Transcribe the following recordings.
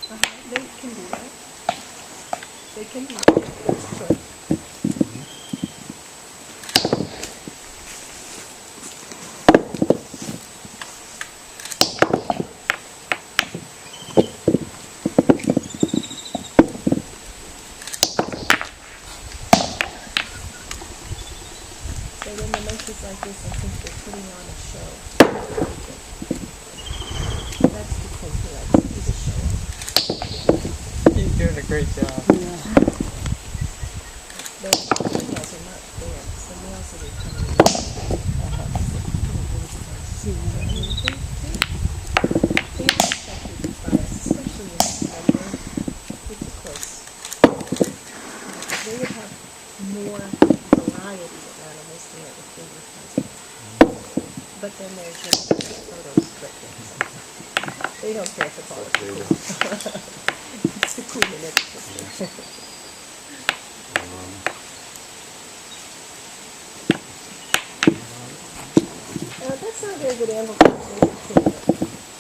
They can do that. They can do that. That's true. So when the monkeys like this, I think they're putting on a show. That's because he likes to do the show. He's doing a great job. Those females are not there. It's the males that are coming in. They are affected by us, especially in December, which of course, they would have more variety of animals there if they were present. But then there's just photos stripping. They don't care if it's all it's the cool in it. That's not a very good anvil.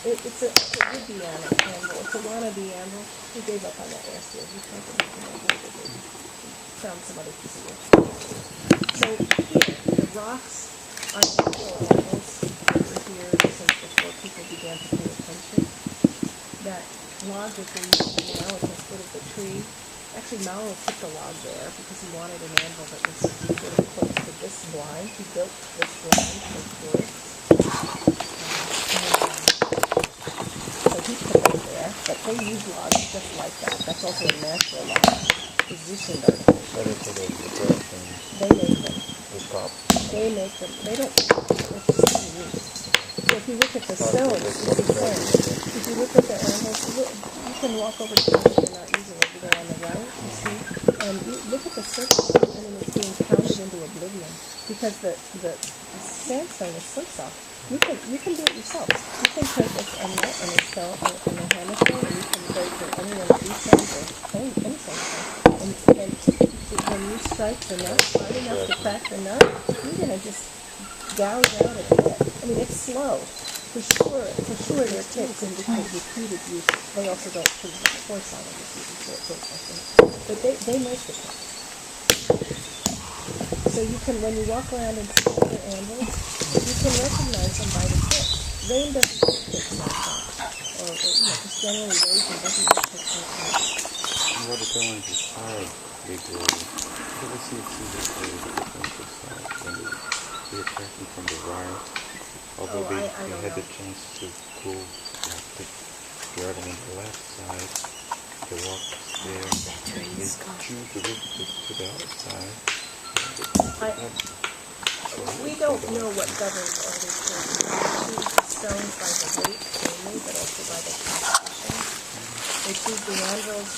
It's a would-be anvil. It's a wannabe anvil. He gave up on that last year. He tried to make an anvil, but he found some other piece of wood. So here, the rocks are natural anvils over here since before people began to pay attention. That log that they're using now at the foot of the tree, actually Mallow put the log there because he wanted an anvil that was sort of close to this blind. He built this blind for wood. So he put it there, but they use logs just like that. That's also a natural log, positioned artificially. They make them. They make them. They don't. It's just use. So if you look at the stones, it's the same. If you look at the animals, you can walk over to them if you're not using it. They're on the right, you see, and you look at the surface. I mean, it's being pounded into oblivion because the sandstone is so soft. You can do it yourself. You can take a nut and a stone and a hammerstone, and you can go to any one of these stones or any sandstone, and when you strike the nut hard enough to crack the nut, you're gonna just gouge out a bit. I mean, it's slow. For sure there are tips and repeated use. They also don't put the force on it, but they make the tips. So you can, when you walk around and see other animals, you can recognize them by the tips. Rain doesn't put tips like that, or just generally raisin doesn't put tips like that. What if they want to decide big water? Let's see if the different sides when they attack them from the right. Although they had the chance to go the other on the left side, the rock there, and they choose the route to the other side. We don't know what governs all these things. They choose the stones by the weight mainly, but also by the composition. They choose the anvils